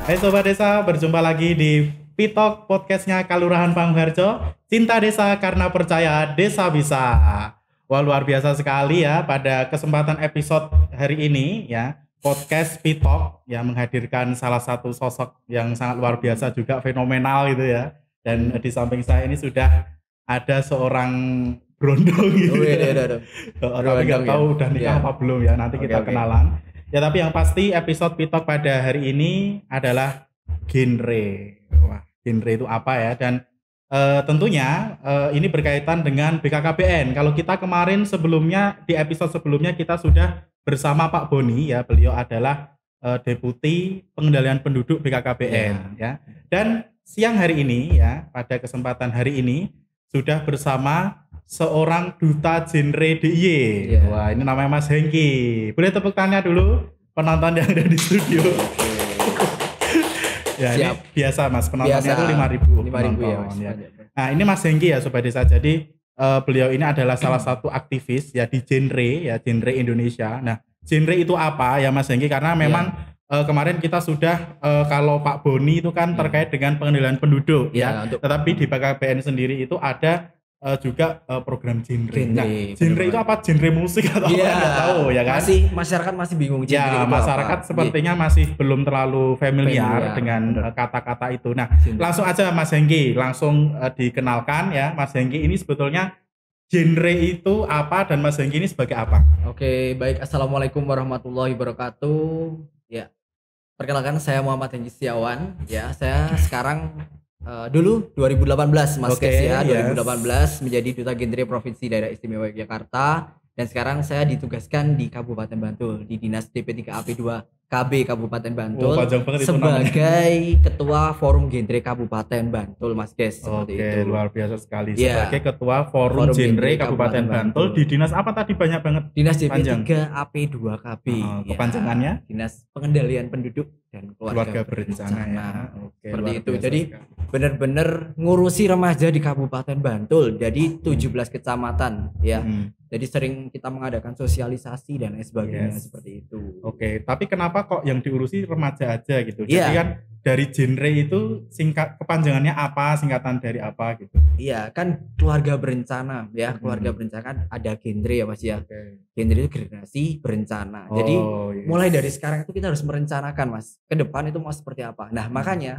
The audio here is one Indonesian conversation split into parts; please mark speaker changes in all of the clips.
Speaker 1: Hai Sobat Desa, berjumpa lagi di Pitok podcastnya Kalurahan Pangharjo. Cinta desa karena percaya desa bisa. Wah, luar biasa sekali ya pada kesempatan episode hari ini ya. Podcast Pitok yang menghadirkan salah satu sosok yang sangat luar biasa juga, fenomenal gitu ya. Dan di samping saya ini sudah ada seorang berondong gitu. Tapi nggak tahu udah nikah apa belum ya, nanti kita kenalan. Ya, tapi yang pasti episode Pitok pada hari ini adalah genre. Wah, genre itu apa ya? Dan tentunya ini berkaitan dengan BKKBN. Kalau kita kemarin sebelumnya, di episode sebelumnya kita sudah bersama Pak Boni ya. Beliau adalah Deputi Pengendalian Penduduk BKKBN ya. Dan siang hari ini ya, pada kesempatan hari ini sudah bersama seorang duta genre DIY. Wah, ini namanya Mas Hengki. Boleh tepuk tangannya dulu penonton yang ada di studio. Ya, ini biasa Mas, penontonnya itu 5.000 penonton ya. Nah, ini Mas Hengki ya Sobat Desa. Jadi beliau ini adalah salah satu aktivis ya di genre Indonesia. Nah, genre itu apa ya Mas Hengki? Karena memang kemarin kita sudah kalau Pak Boni itu kan terkait dengan pengendalian penduduk ya. Tetapi di BKKBN sendiri itu ada juga program genre. Nah, genre itu apa? Genre musik atau apa? Nggak tahu ya kan?
Speaker 2: Masyarakat masih bingung genre
Speaker 1: ya,
Speaker 2: itu
Speaker 1: masyarakat
Speaker 2: apa?
Speaker 1: Sepertinya masih belum terlalu familiar dengan kata-kata itu. Nah, langsung aja Mas Hengki, langsung dikenalkan ya. Mas Hengki ini sebetulnya genre itu apa dan Mas Hengki ini sebagai apa?
Speaker 2: Oke, baik. Assalamualaikum warahmatullahi wabarakatuh. Ya, perkenalkan saya Muhammad Hengki Setiawan. Ya, saya sekarang dulu 2018 Mas Kes ya, 2018 menjadi Duta Genre Provinsi Daerah Istimewa Yogyakarta, dan sekarang saya ditugaskan di Kabupaten Bantul di Dinas DP3AP2 KB Kabupaten Bantul sebagai Ketua Forum Genre Kabupaten Bantul Mas Kes.
Speaker 1: Oke, itu luar biasa sekali sebagai Ketua Forum Genre Kabupaten Bantul di dinas apa tadi, banyak banget?
Speaker 2: Dinas DP3AP2 KB.
Speaker 1: Kepanjangannya?
Speaker 2: Dinas Pengendalian Penduduk dan Keluarga Berencana. Ya. Oke, seperti itu. Jadi benar-benar ngurusi remaja di Kabupaten Bantul. Jadi 17 kecamatan ya. Jadi sering kita mengadakan sosialisasi dan lain sebagainya seperti itu.
Speaker 1: Oke, tapi kenapa kok yang diurusi remaja aja gitu? Jadi kan dari genre itu kepanjangannya apa, singkatan dari apa gitu?
Speaker 2: Iya, kan keluarga berencana ya. Keluarga berencana kan ada genre ya Mas ya. Genre itu generasi berencana. Jadi mulai dari sekarang itu kita harus merencanakan Mas, ke depan itu mau seperti apa. Nah, makanya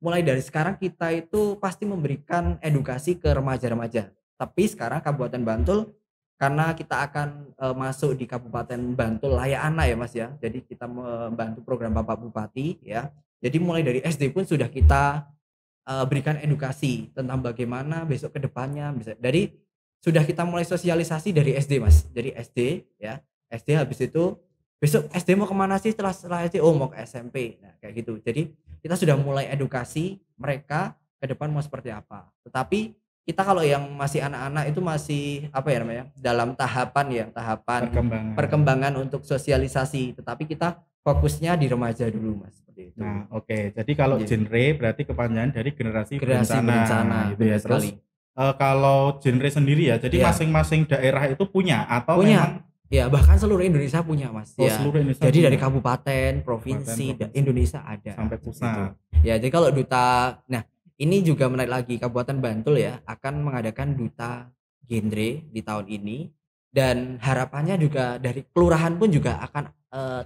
Speaker 2: mulai dari sekarang kita itu pasti memberikan edukasi ke remaja-remaja. Tapi sekarang Kabupaten Bantul, karena kita akan masuk di Kabupaten Bantul Layak Anak ya Mas ya. Jadi kita membantu program Bapak Bupati ya. Jadi mulai dari SD pun sudah kita berikan edukasi tentang bagaimana besok ke depannya. Dari sudah kita mulai sosialisasi dari SD Mas. Jadi SD ya. SD habis itu besok SD mau kemana sih setelah SD? Oh, mau ke SMP. Nah kayak gitu. Jadi kita sudah mulai edukasi mereka ke depan mau seperti apa. Tetapi kita kalau yang masih anak-anak itu masih apa ya namanya, dalam tahapan perkembangan untuk sosialisasi, tetapi kita fokusnya di remaja dulu Mas, seperti itu.
Speaker 1: Nah, oke. Jadi kalau genre berarti kepanjangan dari generasi berencana gitu ya. Terus kalau genre sendiri ya, jadi masing-masing daerah itu punya atau memang
Speaker 2: ya, bahkan seluruh Indonesia punya Mas.
Speaker 1: Seluruh Indonesia.
Speaker 2: Jadi dari kabupaten, provinsi, dan Indonesia ada
Speaker 1: sampai pusat.
Speaker 2: Ya, jadi kalau duta, nah ini juga menarik lagi, Kabupaten Bantul ya akan mengadakan duta genre di tahun ini, dan harapannya juga dari kelurahan pun juga akan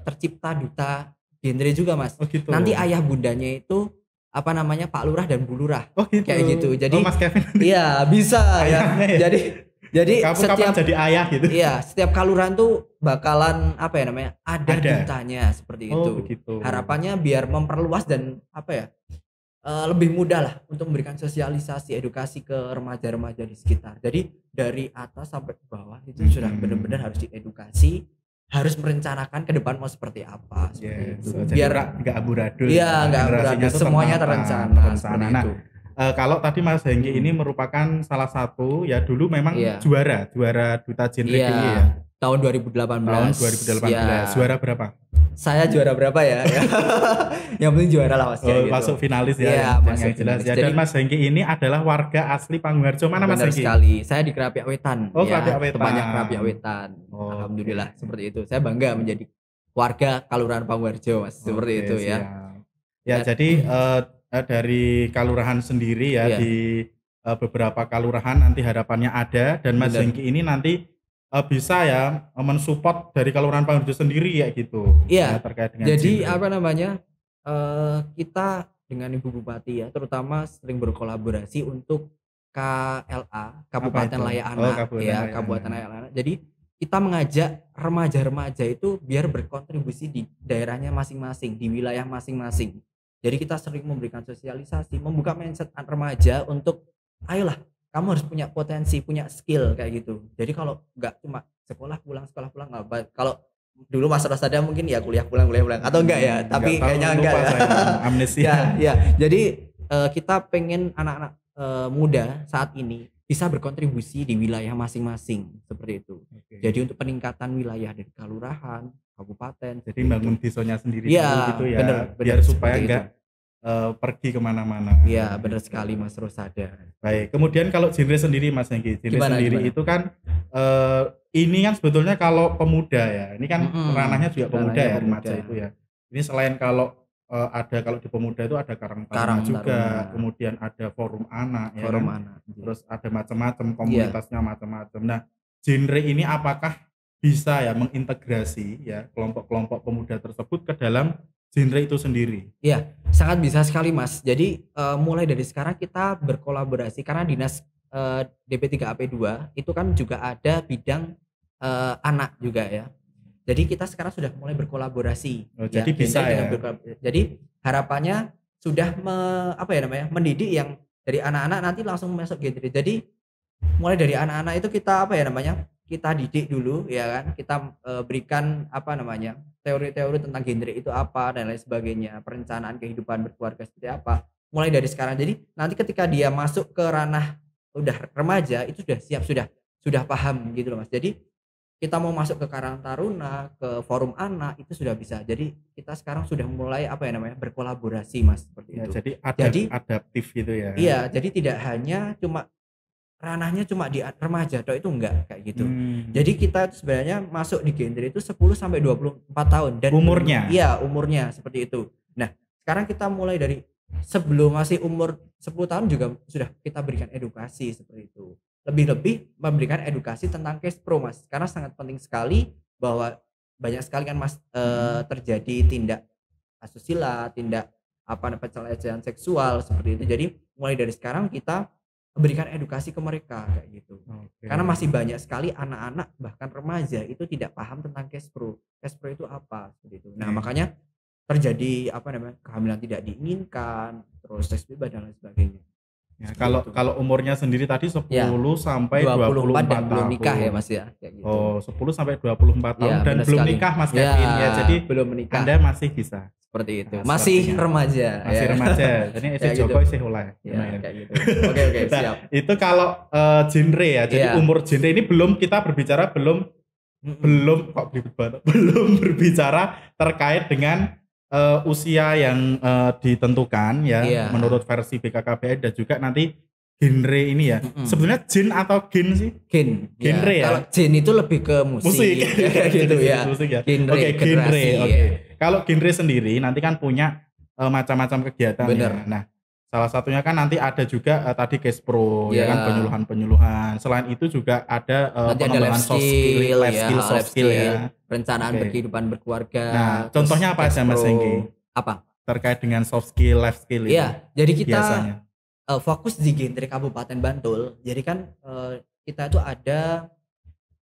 Speaker 2: tercipta duta genre juga Mas.
Speaker 1: Gitu.
Speaker 2: Nanti ayah bundanya itu apa namanya, Pak Lurah dan Bu Lurah.
Speaker 1: Gitu.
Speaker 2: Kayak gitu. Jadi
Speaker 1: Mas Kevin.
Speaker 2: Iya, bisa ya. Jadi
Speaker 1: kapan jadi ayah gitu.
Speaker 2: Iya, setiap kelurahan tuh bakalan apa ya namanya, ada dutanya seperti itu.
Speaker 1: Begitu.
Speaker 2: Harapannya biar memperluas dan apa ya, lebih mudah lah untuk memberikan sosialisasi edukasi ke remaja-remaja di sekitar. Jadi dari atas sampai ke bawah itu sudah benar-benar harus diedukasi, harus merencanakan ke depan mau seperti apa. Itu.
Speaker 1: Biar nggak amburadul.
Speaker 2: Iya, nggak amburadul, semuanya terencana.
Speaker 1: Nah, kalau tadi Mas Hengki ini merupakan salah satu ya, dulu memang juara duta genre ya.
Speaker 2: Tahun 2018.
Speaker 1: Juara berapa?
Speaker 2: saya juara berapa ya? Yang penting juara lah Mas.
Speaker 1: Oh,
Speaker 2: gitu.
Speaker 1: masuk finalis ya.
Speaker 2: Iya, masuk
Speaker 1: yang jelas
Speaker 2: finalis.
Speaker 1: ya. Dan Mas Hengki ini adalah warga asli Panggung-Harjo. Mana Mas
Speaker 2: Benar
Speaker 1: Hengki?
Speaker 2: sekali. Saya di Kerapiak Wetan.
Speaker 1: Oh,
Speaker 2: ya,
Speaker 1: Kerapiak Wetan.
Speaker 2: Tempatnya Kerapiak Wetan.
Speaker 1: Oh,
Speaker 2: Alhamdulillah seperti itu. Saya bangga menjadi warga Kalurahan Panggung-Harjo Mas. Seperti itu ya.
Speaker 1: Ya, jadi dari Kalurahan sendiri ya, di beberapa kalurahan nanti harapannya ada, dan Mas Hengki ini nanti bisa ya mensupport dari Kalurahan Panggung-Harjo sendiri ya gitu.
Speaker 2: Iya.
Speaker 1: Ya, terkait dengan
Speaker 2: jadi
Speaker 1: genre.
Speaker 2: kita dengan Ibu Bupati ya terutama sering berkolaborasi untuk KLA Kabupaten Layak Anak Kabupaten Layak Anak. Jadi kita mengajak remaja-remaja itu biar berkontribusi di daerahnya masing-masing, di wilayah masing-masing. Jadi kita sering memberikan sosialisasi, membuka mindset remaja untuk ayolah kamu harus punya potensi, punya skill kayak gitu. Jadi kalau nggak cuma sekolah pulang nggak baik. Kalau dulu masa ada mungkin ya kuliah pulang atau enggak ya, tapi kayaknya enggak ya.
Speaker 1: Amnesia.
Speaker 2: ya. Jadi kita pengen anak-anak muda saat ini bisa berkontribusi di wilayah masing-masing seperti itu. Jadi untuk peningkatan wilayah dari kalurahan, kabupaten.
Speaker 1: Jadi bangun desanya sendiri
Speaker 2: gitu ya. Bener,
Speaker 1: biar supaya enggak pergi kemana-mana.
Speaker 2: Iya benar sekali Mas Rosada.
Speaker 1: Baik, kemudian kalau genre sendiri Mas Hengki, genre sendiri itu kan ini kan sebetulnya kalau pemuda ya, ini kan ranahnya juga pemuda ya, remaja itu ya. Ini selain kalau kalau di pemuda itu ada Karang Taruna juga, kemudian ada forum anak ya kan? Terus ada macam-macam komunitasnya macam-macam. Nah, genre ini apakah bisa ya mengintegrasi ya kelompok-kelompok pemuda tersebut ke dalam genre itu sendiri?
Speaker 2: Iya, sangat bisa sekali Mas. Jadi mulai dari sekarang kita berkolaborasi karena dinas DP3AP2 itu kan juga ada bidang anak juga ya. Jadi kita sekarang sudah mulai berkolaborasi.
Speaker 1: Jadi bisa ya.
Speaker 2: Jadi harapannya sudah mendidik yang dari anak-anak nanti langsung masuk genre. Jadi mulai dari anak-anak itu kita kita didik dulu ya kan. Kita berikan teori-teori tentang genre itu apa dan lain sebagainya, perencanaan kehidupan berkeluarga seperti apa. Mulai dari sekarang. Jadi nanti ketika dia masuk ke ranah udah remaja itu sudah siap, sudah paham gitu loh Mas. Jadi kita mau masuk ke Karang Taruna, ke forum anak itu sudah bisa. Jadi kita sekarang sudah mulai berkolaborasi Mas seperti itu.
Speaker 1: Jadi adaptif gitu ya.
Speaker 2: Iya, jadi tidak hanya cuma ranahnya cuma di remaja itu enggak kayak gitu. Jadi kita sebenarnya masuk di genre itu 10 sampai 24 tahun dan
Speaker 1: umurnya.
Speaker 2: Iya, umurnya seperti itu. Nah, sekarang kita mulai dari sebelum masih umur 10 tahun juga sudah kita berikan edukasi seperti itu. Lebih-lebih memberikan edukasi tentang cash pro Mas, karena sangat penting sekali bahwa banyak sekali kan Mas terjadi tindak asusila, tindak pelecehan seksual seperti itu. Jadi mulai dari sekarang kita berikan edukasi ke mereka kayak gitu. Karena masih banyak sekali anak-anak bahkan remaja itu tidak paham tentang cash pro. Cash pro itu apa seperti itu. Nah, makanya terjadi kehamilan tidak diinginkan, terus seks bebas dan lain sebagainya.
Speaker 1: Ya, kalau umurnya sendiri tadi 10 sampai 24 tahun.
Speaker 2: Belum nikah ya Mas ya kayak gitu.
Speaker 1: Oh, 10 sampai 24 tahun dan belum nikah Mas Kevin ya. Jadi
Speaker 2: belum menikah.
Speaker 1: Anda masih bisa.
Speaker 2: Seperti itu. Masih remaja.
Speaker 1: Masih remaja. Ini Joko sih mulai.
Speaker 2: Kayak gitu. Oke, siap.
Speaker 1: Itu kalau genre ya. Jadi umur genre ini belum kita berbicara belum berbicara terkait dengan usia yang ditentukan ya menurut versi BKKBN dan juga nanti genre ini ya. Sebenarnya jin atau gen sih? Genre ya.
Speaker 2: Kalau jin itu lebih ke musik. gitu ya.
Speaker 1: Musik ya.
Speaker 2: Genre.
Speaker 1: Kalau genre sendiri nanti kan punya macam-macam kegiatan ya. Nah, salah satunya kan nanti ada juga tadi cash pro ya kan, penyuluhan. Selain itu juga ada pengembangan soft skill ya.
Speaker 2: Perencanaan berkehidupan berkeluarga.
Speaker 1: Nah, contohnya apa aja Mas Hengki?
Speaker 2: Apa?
Speaker 1: Terkait dengan soft skill, life skill itu.
Speaker 2: Iya, jadi kita fokus di genre Kabupaten Bantul. Jadi kan kita itu ada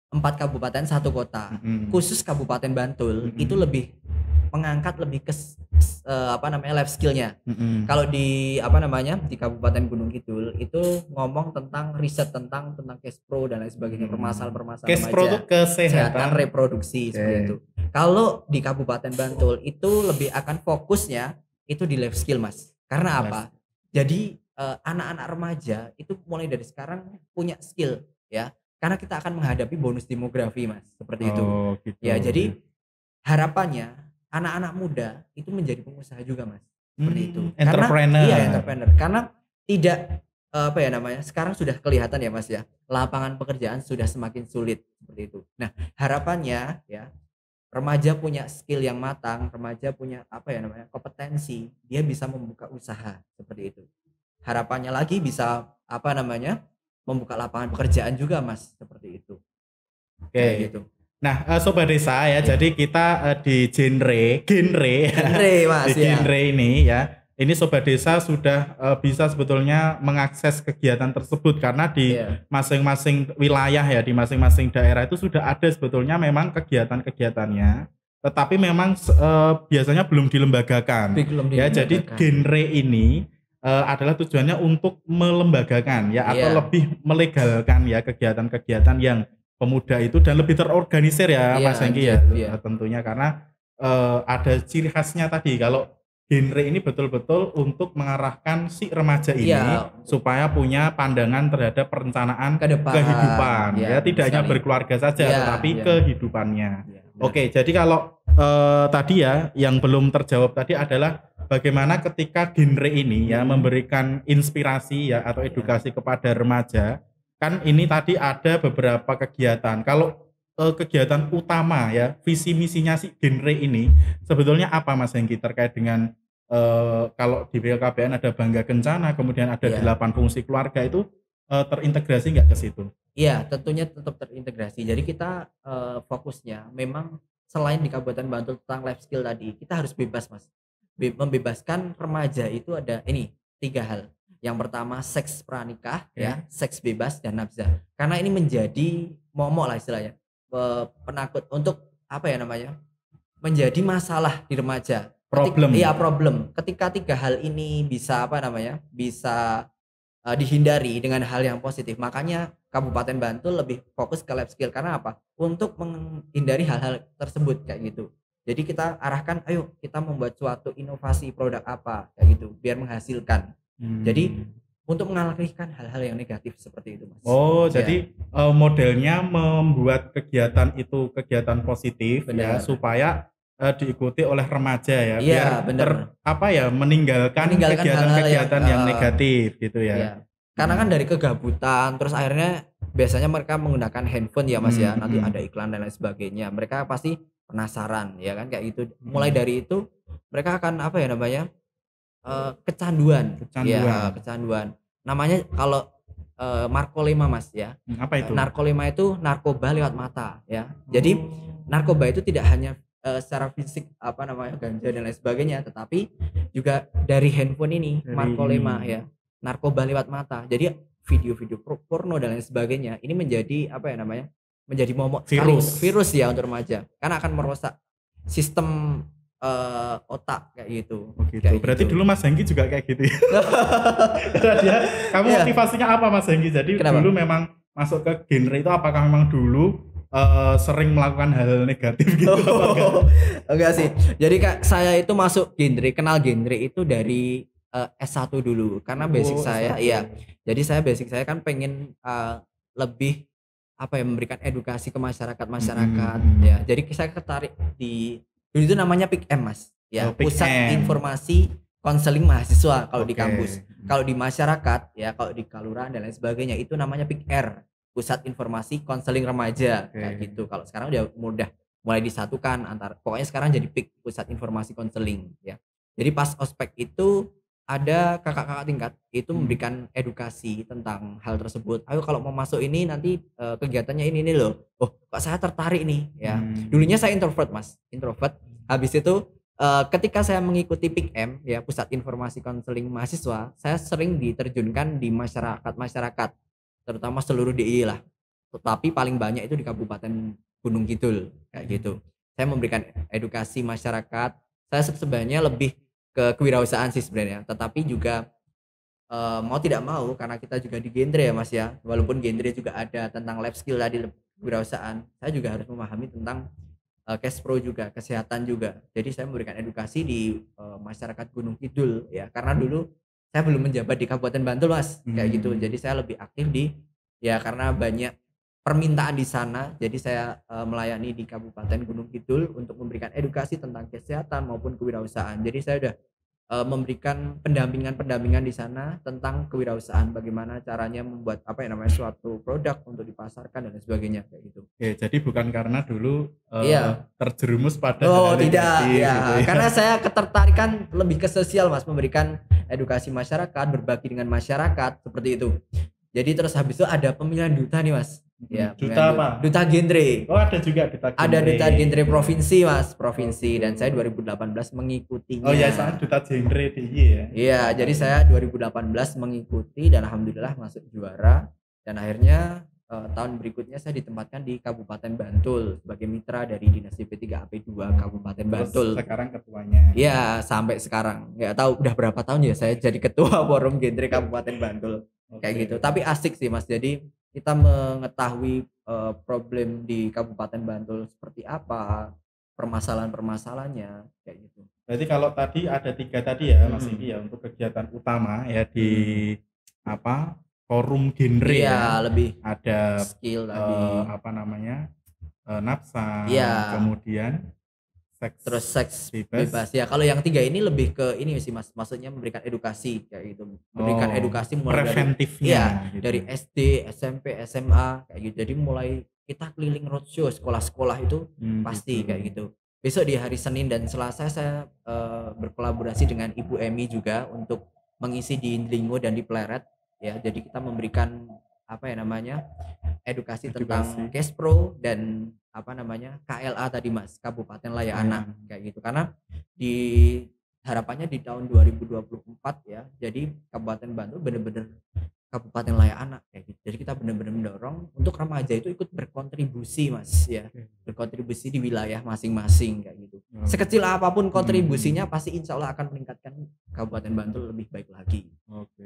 Speaker 2: 4 kabupaten 1 kota. Khusus Kabupaten Bantul itu lebih mengangkat lebih ke life skillnya. Kalau di di Kabupaten Gunung Kidul itu ngomong tentang riset tentang cash pro dan lain sebagainya, permasalahan
Speaker 1: cash pro itu kesehatan
Speaker 2: reproduksi seperti itu. Kalau di Kabupaten Bantul itu lebih akan fokusnya itu di life skill Mas. Karena apa? Jadi anak-anak remaja itu mulai dari sekarang punya skill ya. Karena kita akan menghadapi bonus demografi Mas, seperti itu.
Speaker 1: Gitu.
Speaker 2: Ya, jadi harapannya anak-anak muda itu menjadi pengusaha juga Mas. Seperti itu.
Speaker 1: Entrepreneur.
Speaker 2: Iya, entrepreneur. Karena tidak apa ya namanya? Sekarang sudah kelihatan ya Mas ya, lapangan pekerjaan sudah semakin sulit seperti itu. Nah, harapannya ya remaja punya skill yang matang, remaja punya apa ya namanya? Kompetensi, dia bisa membuka usaha seperti itu. Harapannya lagi bisa apa namanya? Membuka lapangan pekerjaan juga Mas, seperti itu.
Speaker 1: Oke.
Speaker 2: Kayak gitu.
Speaker 1: Nah, Sobat Desa ya, jadi kita di genre
Speaker 2: Mas
Speaker 1: di genre ini ya. Ini Sobat Desa sudah bisa sebetulnya mengakses kegiatan tersebut karena di masing-masing wilayah ya, di masing-masing daerah itu sudah ada sebetulnya memang kegiatan-kegiatannya. Tetapi memang biasanya belum dilembagakan. Ya, jadi genre ini adalah tujuannya untuk melembagakan ya atau lebih melegalkan ya kegiatan-kegiatan yang pemuda itu dan lebih terorganisir ya Mas Hengki ya. Tentunya karena ada ciri khasnya tadi kalau genre ini betul-betul untuk mengarahkan si remaja ini supaya punya pandangan terhadap perencanaan kehidupan ya tidak hanya berkeluarga saja tetapi kehidupannya. Oke, jadi kalau tadi ya yang belum terjawab tadi adalah bagaimana ketika genre ini ya memberikan inspirasi ya atau edukasi kepada remaja. Kan ini tadi ada beberapa kegiatan. Kalau kegiatan utama ya visi misinya si genre ini sebetulnya apa Mas Hengki terkait dengan kalau di BLKBN ada Bangga Kencana kemudian ada 8 fungsi keluarga itu terintegrasi nggak ke situ?
Speaker 2: Iya, tentunya tetap terintegrasi. Jadi kita fokusnya memang selain di Kabupaten Bantul tentang life skill tadi, kita harus bebas Mas. Membebaskan remaja itu ada ini 3 hal. Yang pertama seks pranikah ya, seks bebas dan nafsa. Karena ini menjadi momok lah istilahnya. Penakut untuk apa ya namanya? Menjadi masalah di remaja. Problem. Ketika 3 hal ini bisa apa namanya? Bisa dihindari dengan hal yang positif. Makanya Kabupaten Bantul lebih fokus ke life skill karena apa? Untuk menghindari hal-hal tersebut kayak gitu. Jadi kita arahkan ayo kita membuat suatu inovasi produk apa kayak gitu biar menghasilkan. Jadi untuk mengalihkan hal-hal yang negatif seperti itu Mas.
Speaker 1: Jadi modelnya membuat kegiatan itu kegiatan positif ya supaya diikuti oleh remaja ya biar meninggalkan kegiatan-kegiatan yang negatif gitu ya.
Speaker 2: Karena kan dari kegabutan terus akhirnya biasanya mereka menggunakan handphone ya Mas ya. Nanti ada iklan dan lain sebagainya. Mereka pasti penasaran ya kan kayak gitu. Mulai dari itu mereka akan apa ya namanya? Kecanduan. Namanya kalau narkolepsia Mas ya.
Speaker 1: Apa itu?
Speaker 2: Narkolepsia itu narkoba lewat mata ya. Jadi narkoba itu tidak hanya secara fisik apa namanya ganja dan lain sebagainya, tetapi juga dari handphone ini narkolepsia ya. Narkoba lewat mata. Jadi video-video porno dan lain sebagainya ini menjadi apa ya namanya? Menjadi momok virus ya untuk remaja. Karena akan merusak sistem otak kayak gitu.
Speaker 1: Kayak berarti gitu. Dulu Mas Hengki juga kayak gitu ya? Kamu motivasinya apa Mas Hengki? Jadi dulu memang masuk ke genre itu apakah memang dulu sering melakukan hal negatif gitu?
Speaker 2: Enggak sih. Jadi saya itu masuk kenal genre itu dari S1 dulu. Karena basic saya jadi basic saya kan pengen lebih apa ya memberikan edukasi ke masyarakat ya. Jadi saya tertarik di dulu itu namanya PIKM Mas ya, Pusat Informasi Konseling Mahasiswa kalau di kampus. Kalau di masyarakat ya, kalau di kelurahan dan lain sebagainya itu namanya PIKR, Pusat Informasi Konseling Remaja kayak gitu. Kalau sekarang udah mulai disatukan pokoknya sekarang jadi PIK, Pusat Informasi Konseling ya. Jadi pas ospek itu ada kakak-kakak tingkat itu memberikan edukasi tentang hal tersebut. Ayo kalau mau masuk ini nanti kegiatannya ini loh. Oh, kok saya tertarik nih ya. Dulunya saya introvert Mas, Habis itu ketika saya mengikuti PIKM ya, Pusat Informasi Konseling Mahasiswa, saya sering diterjunkan di masyarakat, terutama seluruh DIY lah. Tetapi paling banyak itu di Kabupaten Gunung Kidul kayak gitu. Saya memberikan edukasi masyarakat. Saya sebenarnya lebih ke kewirausahaan sih sebenarnya, tetapi juga mau tidak mau karena kita juga di genre ya Mas ya, walaupun genre juga ada tentang life skill tadi kewirausahaan, saya juga harus memahami tentang cash pro juga, kesehatan juga. Jadi saya memberikan edukasi di masyarakat Gunung Kidul ya, karena dulu saya belum menjabat di Kabupaten Bantul Mas kayak gitu. Jadi saya lebih aktif di ya karena banyak permintaan di sana. Jadi saya melayani di Kabupaten Gunung Kidul untuk memberikan edukasi tentang kesehatan maupun kewirausahaan. Jadi saya udah memberikan pendampingan di sana tentang kewirausahaan, bagaimana caranya membuat suatu produk untuk dipasarkan dan sebagainya kayak gitu.
Speaker 1: Oke, jadi bukan karena dulu terjerumus pada
Speaker 2: tidak ya, gitu ya. Karena saya ketertarikan lebih ke sosial Mas, memberikan edukasi masyarakat, berbagi dengan masyarakat seperti itu. Jadi terus habis itu ada pemilihan duta nih Mas.
Speaker 1: Ya, duta apa?
Speaker 2: Duta genre.
Speaker 1: Oh, ada juga duta genre.
Speaker 2: Ada duta genre provinsi Mas, provinsi, dan saya 2018 mengikutinya.
Speaker 1: Oh ya, saya duta genre DIY ya.
Speaker 2: Iya, jadi saya 2018 mengikuti dan alhamdulillah masuk juara, dan akhirnya tahun berikutnya saya ditempatkan di Kabupaten Bantul sebagai mitra dari Dinas DP3AP2 Kabupaten Bantul.
Speaker 1: Sekarang ketuanya.
Speaker 2: Iya, sampai sekarang. Nggak tahu udah berapa tahun ya saya jadi ketua forum genre Kabupaten Bantul. Kayak gitu. Tapi asik sih Mas. Jadi kita mengetahui problem di Kabupaten Bantul seperti apa, permasalahan-permasalahannya kayak gitu.
Speaker 1: Berarti kalau tadi ada 3 tadi ya Mas Iki ya, untuk kegiatan utama ya di forum genre
Speaker 2: ya, lebih
Speaker 1: ada
Speaker 2: skill tadi
Speaker 1: nafsa, kemudian
Speaker 2: seks bebas ya. Kalau yang 3 ini lebih ke ini sih Mas, maksudnya memberikan edukasi kayak gitu, memberikan edukasi mulai
Speaker 1: preventifnya
Speaker 2: gitu. Dari SD, SMP, SMA kayak gitu. Jadi mulai kita keliling roadshow sekolah-sekolah itu pasti gitu. Kayak gitu. Besok di hari Senin dan Selasa saya berkolaborasi dengan Ibu Emi juga untuk mengisi di Indlingo dan di Pleret ya. Jadi kita memberikan edukasi tentang Kespro dan KLA tadi Mas, Kabupaten Layak Anak kayak gitu. Karena di harapannya di tahun 2024 ya, jadi Kabupaten Bantul benar-benar Kabupaten Layak Anak kayak gitu. Jadi kita benar-benar mendorong untuk remaja itu ikut berkontribusi Mas ya, berkontribusi di wilayah masing-masing kayak gitu. Sekecil apapun kontribusinya pasti insya Allah akan meningkatkan Kabupaten Bantul lebih baik lagi.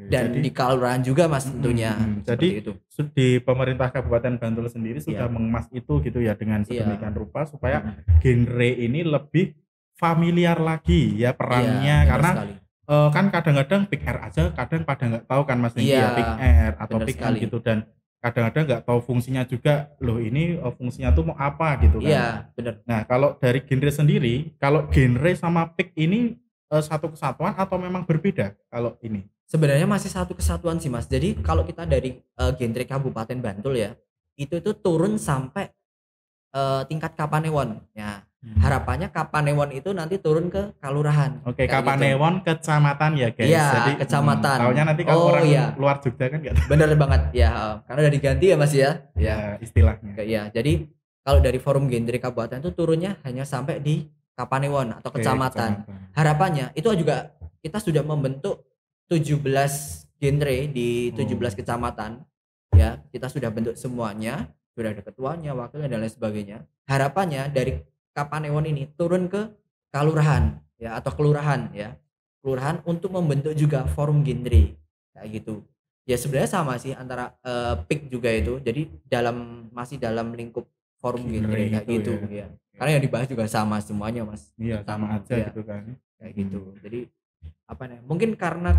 Speaker 2: Dan jadi, di kelurahan juga Mas tentunya.
Speaker 1: Jadi itu. Di pemerintah Kabupaten Bantul sendiri sudah mengemas itu gitu ya, dengan sedemikian rupa supaya genre ini lebih familiar lagi ya perannya, karena kan kadang-kadang Pick R aja kadang pada nggak tahu kan Mas Niki ya, Pick R atau Pick M gitu, dan kadang-kadang nggak tahu fungsinya juga, loh ini fungsinya tuh mau apa gitu kan.
Speaker 2: Iya benar.
Speaker 1: Nah kalau dari genre sendiri, kalau genre sama Pick ini satu kesatuan atau memang berbeda kalau ini?
Speaker 2: Sebenarnya masih satu kesatuan sih Mas. Jadi kalau kita dari genre Kabupaten Bantul ya, itu turun sampai tingkat Kapanewon ya. Harapannya Kapanewon itu nanti turun ke Kalurahan.
Speaker 1: Oke, Kapanewon gitu. Kecamatan ya guys.
Speaker 2: Iya, jadi kecamatan.
Speaker 1: Taunya nanti kalau orang luar Jogja kan enggak tahu.
Speaker 2: Bener banget ya, karena udah diganti ya Mas ya.
Speaker 1: Ya, istilahnya.
Speaker 2: Ya, jadi kalau dari forum genre kabupaten itu turunnya hanya sampai di Kapanewon atau kecamatan. Harapannya itu juga kita sudah membentuk 17 genre di 17 kecamatan. Ya, kita sudah bentuk semuanya, sudah ada ketuanya, wakilnya dan lain sebagainya. Harapannya dari Kapanewon ini turun ke kalurahan ya, atau kelurahan ya, kelurahan untuk membentuk juga forum genre kayak gitu ya. Sebenarnya sama sih antara PIK juga itu, jadi masih dalam lingkup forum genre kayak gitu ya. Karena yang dibahas juga sama semuanya Mas.
Speaker 1: Iya, sama aja ya, gitu kan
Speaker 2: kayak gitu. Jadi mungkin karena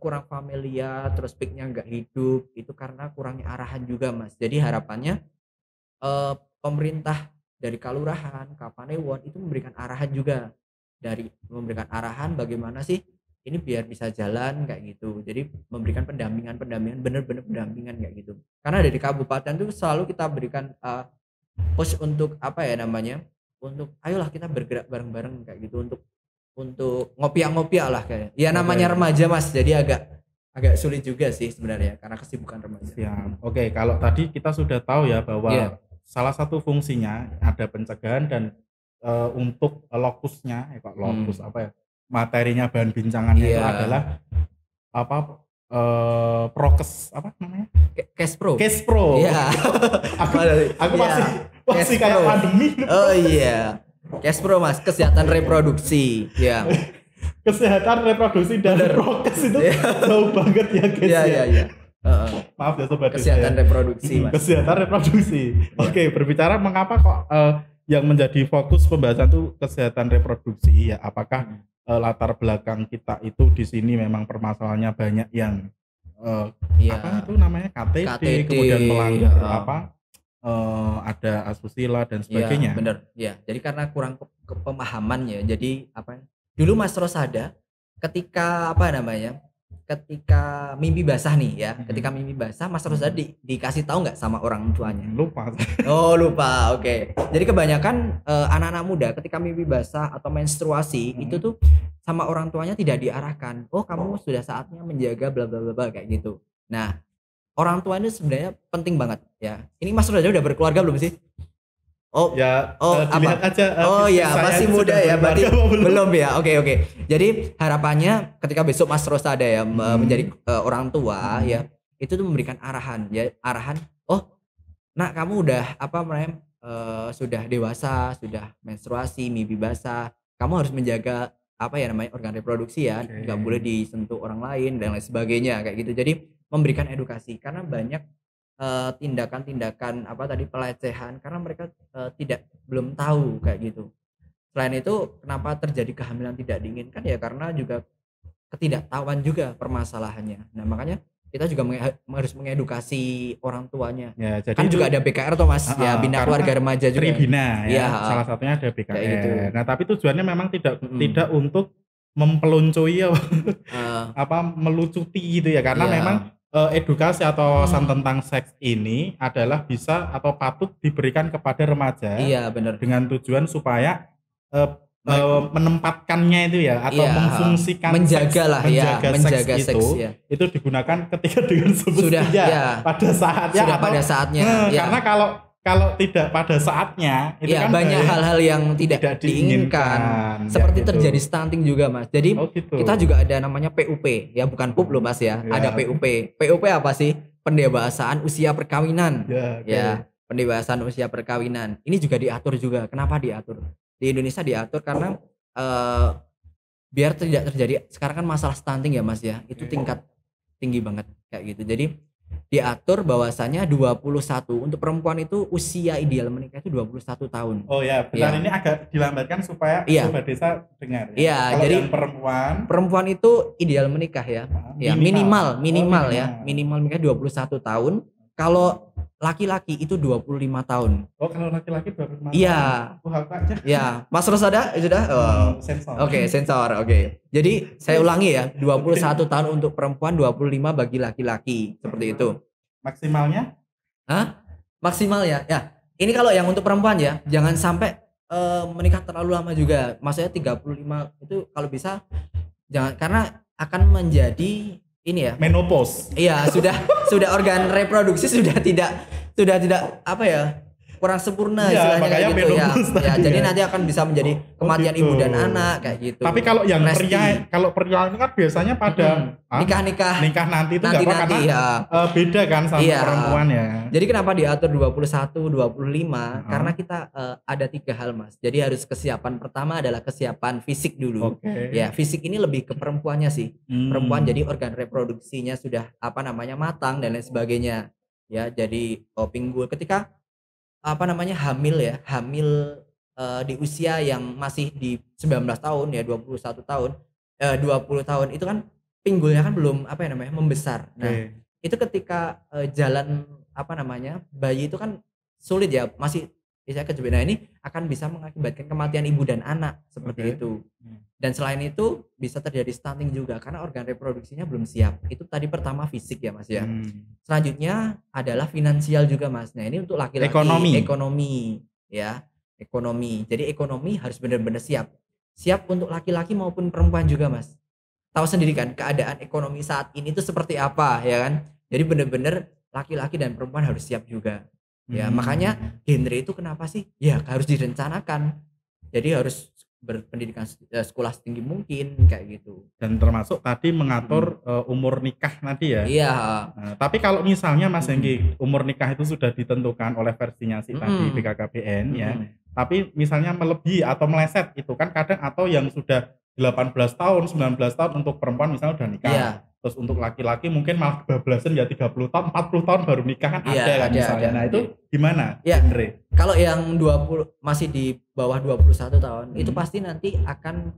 Speaker 2: kurang familiar, terus PIK-nya nggak hidup, itu karena kurangnya arahan juga Mas. Jadi harapannya pemerintah dari Kalurahan, Kapanewon itu memberikan arahan juga, memberikan arahan bagaimana sih ini biar bisa jalan kayak gitu. Jadi memberikan pendampingan bener-bener pendampingan kayak gitu. Karena dari kabupaten tuh selalu kita berikan push untuk untuk ayolah kita bergerak bareng-bareng kayak gitu, untuk ngopiak lah kayak. Ya namanya remaja Mas, jadi agak sulit juga sih sebenarnya karena kesibukan remaja.
Speaker 1: Oke, kalau tadi kita sudah tahu ya bahwa salah satu fungsinya ada pencegahan dan untuk lokusnya materinya bahan bincangannya itu adalah prokes
Speaker 2: Kespro.
Speaker 1: Iya. aku masih kayak pandemi.
Speaker 2: Oh iya. Kespro Mas, kesehatan reproduksi. Ya.
Speaker 1: Kesehatan reproduksi dan prokes itu jauh banget ya guys. Iya. Maaf ya sobat,
Speaker 2: kesehatan reproduksi Mas.
Speaker 1: Kesehatan reproduksi. Oke, berbicara mengapa kok yang menjadi fokus pembahasan itu kesehatan reproduksi ya, apakah latar belakang kita itu di sini memang permasalahannya banyak yang apa itu namanya KTD kemudian melanggar ada asusila dan
Speaker 2: Iya,
Speaker 1: sebagainya.
Speaker 2: bener. Ya, jadi karena kurang pemahaman ya. Jadi apa? Dulu Mas Rosada ketika apa namanya? Ketika mimpi basah nih ya. Ketika mimpi basah Mas Rosada dikasih tahu nggak sama orang tuanya?
Speaker 1: Lupa.
Speaker 2: Oh, lupa. Oke. Jadi kebanyakan anak-anak muda ketika mimpi basah atau menstruasi itu tuh sama orang tuanya tidak diarahkan. Oh, kamu sudah saatnya menjaga bla bla bla bla kayak gitu. Nah, orang tua ini sebenarnya penting banget ya. Ini Mas Rosada udah berkeluarga belum sih? Oh,
Speaker 1: Ya,
Speaker 2: apa?
Speaker 1: dilihat aja.
Speaker 2: Oh
Speaker 1: istri
Speaker 2: ya,
Speaker 1: saya
Speaker 2: masih
Speaker 1: itu
Speaker 2: muda
Speaker 1: sudah
Speaker 2: ya, berarti
Speaker 1: berkeluarga apa
Speaker 2: belum ya. Oke. Jadi harapannya ketika besok Mas Rosada ya menjadi orang tua ya, itu tuh memberikan arahan ya, arahan. Oh, nak kamu udah apa namanya? Sudah dewasa, sudah menstruasi, mimpi basah. Kamu harus menjaga apa ya namanya organ reproduksi ya, nggak boleh disentuh orang lain dan lain sebagainya kayak gitu. Jadi memberikan edukasi karena banyak tindakan-tindakan apa tadi pelecehan karena mereka belum tahu kayak gitu. Selain itu kenapa terjadi kehamilan tidak diinginkan ya karena juga ketidaktahuan juga permasalahannya. Nah makanya kita juga harus mengedukasi orang tuanya.
Speaker 1: Ya, jadi
Speaker 2: Kan juga ada BKR toh Mas, ya Bina Keluarga Remaja juga.
Speaker 1: Tribina ya, salah satunya ada BKR.
Speaker 2: Gitu.
Speaker 1: Nah tapi tujuannya memang tidak untuk mempeluncui apa melucuti gitu ya karena memang edukasi atau wawasan tentang seks ini adalah bisa atau patut diberikan kepada remaja.
Speaker 2: Iya benar.
Speaker 1: Dengan tujuan supaya menempatkannya itu ya atau memfungsikan
Speaker 2: menjaga seks
Speaker 1: itu
Speaker 2: ya.
Speaker 1: Itu digunakan ketika dengan semestinya pada saatnya
Speaker 2: sudah pada saatnya
Speaker 1: karena kalau tidak pada saatnya itu
Speaker 2: kan banyak hal-hal yang tidak diinginkan seperti gitu. Terjadi stunting juga Mas. Jadi kita juga ada namanya PUP ya, bukan PUP loh Mas ya. Ada PUP. PUP apa sih? Pendewasaan usia perkawinan. Ya, pendewasaan usia perkawinan. Ini juga diatur juga. Kenapa diatur? Di Indonesia diatur karena biar tidak terjadi sekarang kan masalah stunting ya Mas ya. Itu tingkat tinggi banget kayak gitu. Jadi diatur bahwasanya 21 untuk perempuan itu usia ideal menikah itu 21 tahun.
Speaker 1: Oh ya, benar ini agak dilambatkan supaya Sobat Desa dengar ya.
Speaker 2: Iya, jadi perempuan itu ideal menikah ya. Minimal menikah 21 tahun. Kalau laki-laki itu 25 tahun.
Speaker 1: Oh, kalau laki-laki 25 tahun.
Speaker 2: Iya. Ya, Mas Rosada sudah?
Speaker 1: Sensor.
Speaker 2: Oke, sensor. Oke. Jadi saya ulangi ya, 21 tahun untuk perempuan, 25 bagi laki-laki. Seperti itu.
Speaker 1: Maksimalnya?
Speaker 2: Maksimal ya. Ya. Ini kalau yang untuk perempuan ya, jangan sampai menikah terlalu lama juga. Maksudnya 35 itu kalau bisa jangan, karena akan menjadi ini ya
Speaker 1: menopause.
Speaker 2: Iya, sudah organ reproduksi sudah tidak apa ya, kurang sempurna istilahnya kayak gitu ya. Jadi nanti akan bisa menjadi kematian ibu dan anak kayak gitu.
Speaker 1: Tapi kalau yang pria ini kan biasanya pada nikah nanti itu enggak apa karena beda kan sama perempuan ya.
Speaker 2: Jadi kenapa diatur 21 25? Karena kita ada 3 hal Mas. Jadi harus kesiapan pertama adalah kesiapan fisik dulu. Ya, fisik ini lebih ke perempuannya sih. Perempuan jadi organ reproduksinya sudah apa namanya matang dan lain sebagainya. Ya, jadi pinggul ketika hamil di usia yang masih di 19 tahun ya 21 tahun 20 tahun itu kan pinggulnya kan belum membesar. Nah, itu ketika jalan bayi itu kan sulit ya, masih bisa kejepit. Nah, ini akan bisa mengakibatkan kematian ibu dan anak seperti itu. Dan selain itu bisa terjadi stunting juga karena organ reproduksinya belum siap. Itu tadi pertama fisik ya Mas ya. Selanjutnya adalah finansial juga Mas. Nah, ini untuk laki-laki ekonomi ya. Ekonomi. Jadi ekonomi harus benar-benar siap. Siap untuk laki-laki maupun perempuan juga Mas. Tahu sendiri kan keadaan ekonomi saat ini itu seperti apa ya kan. Jadi benar-benar laki-laki dan perempuan harus siap juga. Ya, makanya genre itu kenapa sih? Ya harus direncanakan. Jadi harus berpendidikan sekolah setinggi mungkin kayak gitu.
Speaker 1: Dan termasuk tadi mengatur umur nikah nanti ya.
Speaker 2: Iya.
Speaker 1: Nah, tapi kalau misalnya Mas Hengki umur nikah itu sudah ditentukan oleh versinya si tadi BKKBN ya. Tapi misalnya melebihi atau meleset itu kan kadang atau yang sudah 18 tahun, 19 tahun untuk perempuan misalnya udah nikah.
Speaker 2: Iya.
Speaker 1: Terus untuk laki-laki mungkin malah kebablasan ya 30 tahun, 40 tahun baru nikah kan ada kan misalnya. Nah, itu gimana?
Speaker 2: Ya. Kalau yang 20 masih di bawah 21 tahun itu pasti nanti akan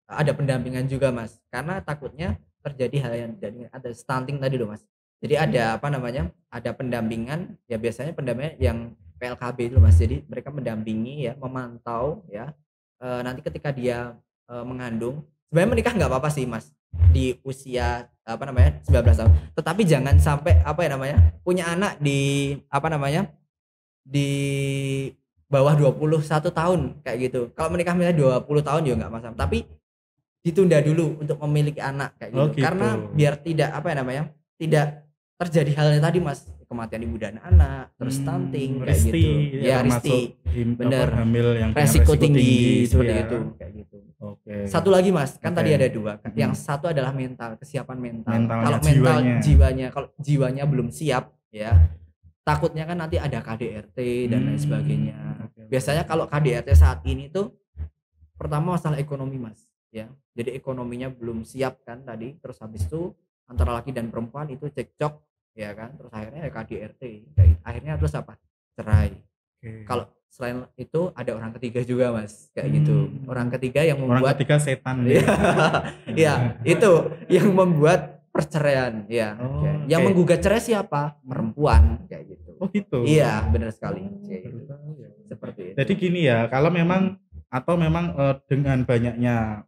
Speaker 2: ada pendampingan juga Mas. Karena takutnya terjadi hal yang ada stunting tadi loh Mas. Jadi ada apa namanya? Ada pendampingan, ya biasanya pendampingan yang PLKB itu Mas. Jadi mereka mendampingi ya, memantau ya. Nanti ketika dia mengandung, sebenarnya menikah nggak apa-apa sih Mas di usia apa namanya 19 tahun. Tetapi jangan sampai apa ya namanya? Punya anak di apa namanya? Di bawah 21 tahun kayak gitu. Kalau menikah misalnya 20 tahun ya nggak masalah. Tapi ditunda dulu untuk memiliki anak kayak gitu.
Speaker 1: Oh, gitu.
Speaker 2: Karena biar tidak apa ya namanya? Tidak terjadi halnya tadi Mas, kematian ibu dan anak, terus stunting kayak
Speaker 1: risti,
Speaker 2: gitu. Ya risti. Bener.
Speaker 1: Hamil yang
Speaker 2: Resiko tinggi
Speaker 1: gitu
Speaker 2: seperti
Speaker 1: ya.
Speaker 2: itu kayak gitu.
Speaker 1: Oke.
Speaker 2: Satu lagi Mas, kan
Speaker 1: Oke.
Speaker 2: tadi ada dua. Yang satu adalah mental, kesiapan mental.
Speaker 1: Mentalnya,
Speaker 2: Kalau mental
Speaker 1: jiwanya.
Speaker 2: kalau jiwanya belum siap ya, takutnya kan nanti ada KDRT dan lain sebagainya.
Speaker 1: Oke.
Speaker 2: Biasanya kalau KDRT saat ini tuh pertama masalah ekonomi Mas ya. Jadi ekonominya belum siap kan tadi, terus habis itu antara laki dan perempuan itu cekcok ya kan, terus akhirnya ya KDRT. Akhirnya terus apa? Cerai.
Speaker 1: Oke.
Speaker 2: Kalau selain itu ada orang ketiga juga Mas kayak gitu. Orang ketiga yang membuat
Speaker 1: orang ketiga setan
Speaker 2: ya. Ya, itu yang membuat perceraian ya.
Speaker 1: Oh,
Speaker 2: yang menggugat cerai siapa? Perempuan kayak gitu.
Speaker 1: Oh gitu.
Speaker 2: Iya, benar sekali. Gitu. Seperti itu.
Speaker 1: Jadi gini ya, kalau memang atau memang dengan banyaknya